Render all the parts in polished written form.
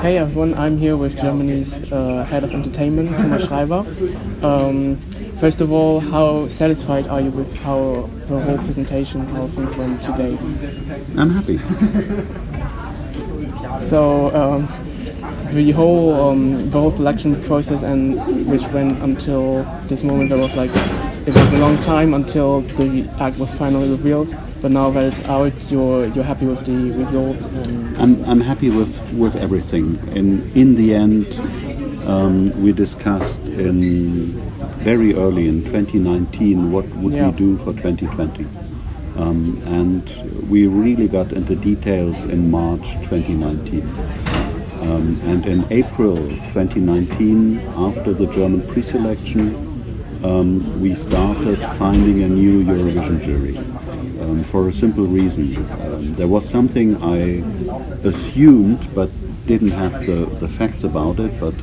Hey everyone, I'm here with Germany's head of entertainment, Thomas Schreiber. First of all, how satisfied are you with how the whole presentation, how things went today? I'm happy. So the whole selection process, and which went until this moment, it was a long time until the act was finally revealed. But now that it's out, you're happy with the result. I'm happy with everything. In the end, we discussed very early in 2019 what would we do for 2020, and we really got into details in March 2019. And in April 2019, after the German pre-selection, we started finding a new Eurovision jury. For a simple reason. There was something I assumed but didn't have the facts about it, but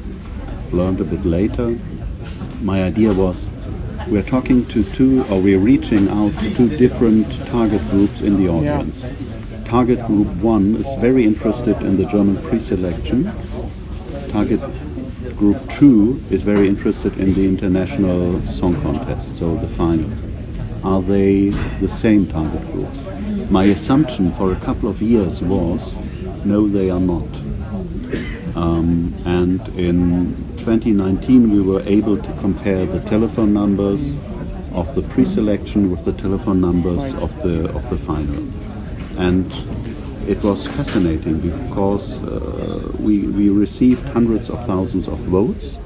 learned a bit later. My idea was we're reaching out to two different target groups in the audience. Target group 1 is very interested in the German pre-selection. Target group 2 is very interested in the international song contest, so the final. Are they the same target group? My assumption for a couple of years was, no, they are not. And in 2019 we were able to compare the telephone numbers of the pre-selection with the telephone numbers of the final. And it was fascinating because we received hundreds of thousands of votes,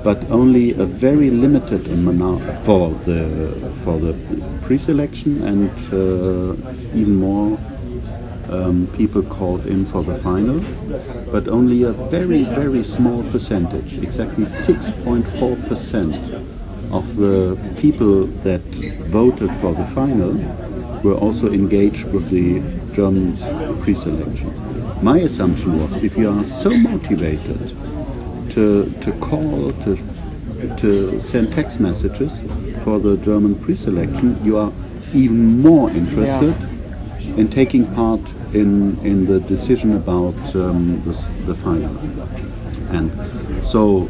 but only a very limited amount for the pre-selection, and even more people called in for the final, but only a very, very small percentage, exactly 6.4% of the people that voted for the final were also engaged with the German pre-selection. My assumption was, if you are so motivated to call, to send text messages for the German pre-selection, you are even more interested in taking part in the decision about the final. And so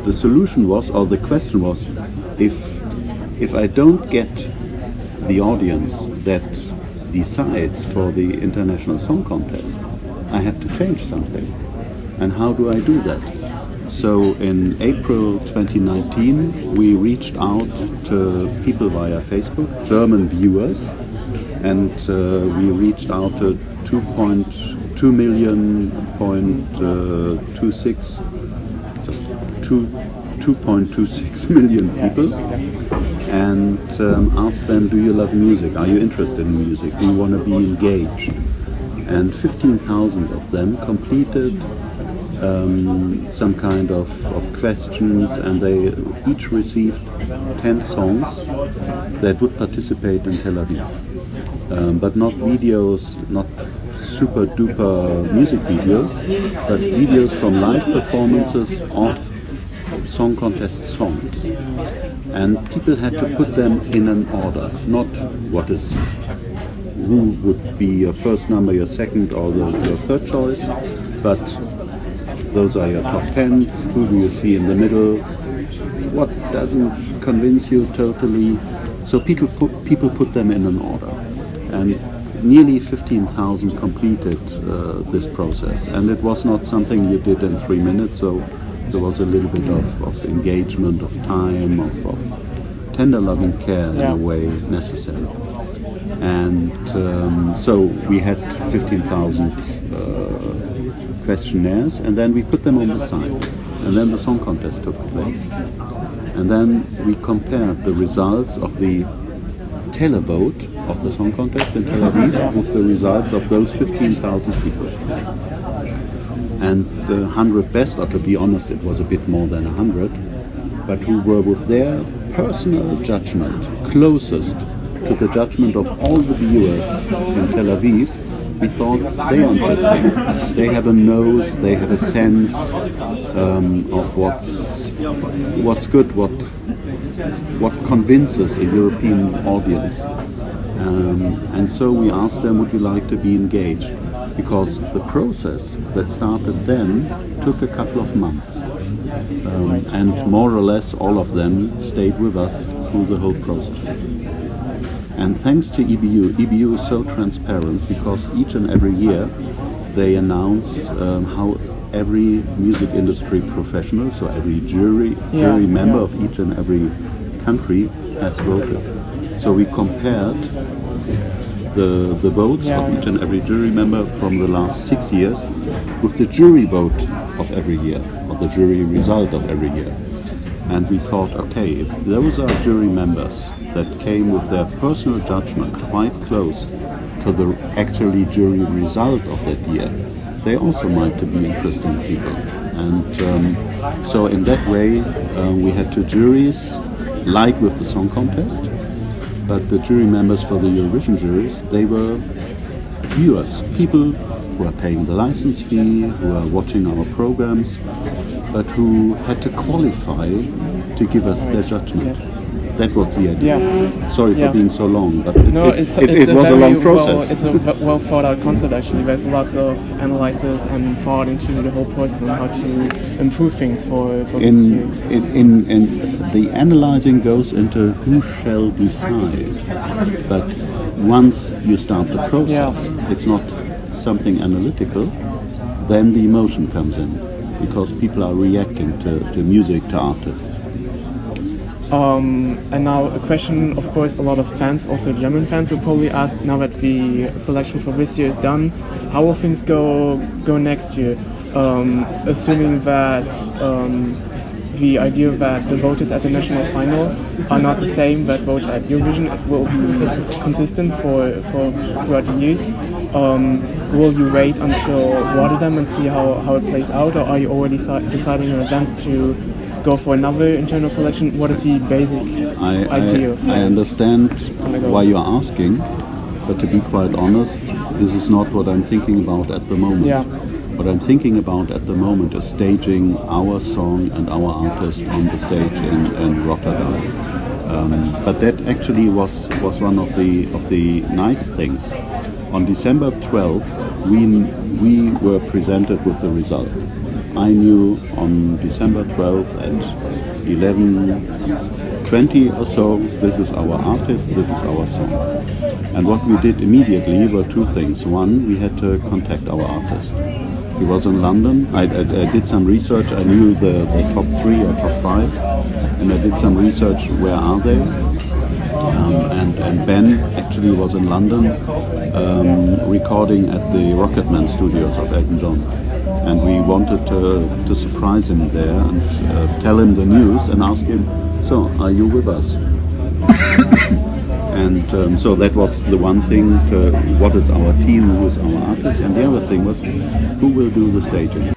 the solution was, or the question was, if I don't get the audience that decides for the international song contest, I have to change something. And how do I do that? So in April 2019, we reached out to people via Facebook, German viewers, and we reached out to 2.26 million people, and asked them, do you love music? Are you interested in music? Do you want to be engaged? And 15,000 of them completed some kind of questions, and they each received 10 songs that would participate in Tel Aviv. But not videos, not super duper music videos, but videos from live performances of song contest songs. And people had to put them in an order, not who would be your first number, your second, or your third choice, but those are your top 10s, who do you see in the middle, what doesn't convince you totally. So people put them in an order. And nearly 15,000 completed this process. And it was not something you did in 3 minutes, so there was a little bit of engagement, of time, of tender loving care in a way necessary. And so we had 15,000 questionnaires, and then we put them on the side. And then the song contest took place. And then we compared the results of the televote of the song contest in Tel Aviv with the results of those 15,000 people. And the 100 best, or to be honest, it was a bit more than 100, but who were with their personal judgment closest to the judgment of all the viewers in Tel Aviv, we thought they are interesting. They have a nose, they have a sense of what's good, what convinces a European audience. And so we asked them, would you like to be engaged? because the process that started then took a couple of months. And more or less all of them stayed with us through the whole process. And thanks to EBU is so transparent because each and every year they announce how every music industry professional, so every jury member of each and every country has voted. So we compared the votes of each and every jury member from the last 6 years with the jury vote of every year, or the jury result of every year. And we thought, okay, if those are jury members that came with their personal judgment quite close to the actually jury result of that year, they also might be interesting people. And so in that way, we had two juries, like with the song contest, but the jury members for the Eurovision juries, they were viewers, people who are paying the license fee, who are watching our programs, but who had to qualify to give us their judgment. Yes. That was the idea. Yeah. Sorry for being so long, but it was a long process. It's a well thought out concept actually. There's lots of analysis and thought into the whole process on how to improve things for this year. In the analyzing goes into who shall decide, but once you start the process, it's not something analytical, then the emotion comes in, because people are reacting to music, to artists. And now a question, of course, a lot of fans, also German fans, will probably ask, now that the selection for this year is done, how will things go next year? Assuming that the idea that the voters at the national final are not the same that vote at Eurovision will be consistent for throughout the years. Will you wait until Rotterdam and see how it plays out, or are you already deciding in advance to go for another internal selection? What is the basic idea? I understand why you're asking, but to be quite honest, this is not what I'm thinking about at the moment. Yeah. What I'm thinking about at the moment is staging our song and our artist on the stage in Rotterdam. But that actually was one of the nice things. On December 12th, we were presented with the result. I knew on December 12th at 11:20 or so, this is our artist, this is our song. And what we did immediately were two things. One, we had to contact our artist. He was in London. I did some research. I knew the top 3 or top 5, and I did some research. Where are they? And Ben actually was in London recording at the Rocketman studios of Elton John. And we wanted to surprise him there and tell him the news and ask him, so, are you with us? And so that was the one thing, what is our team, who is our artist, and the other thing was, who will do the staging?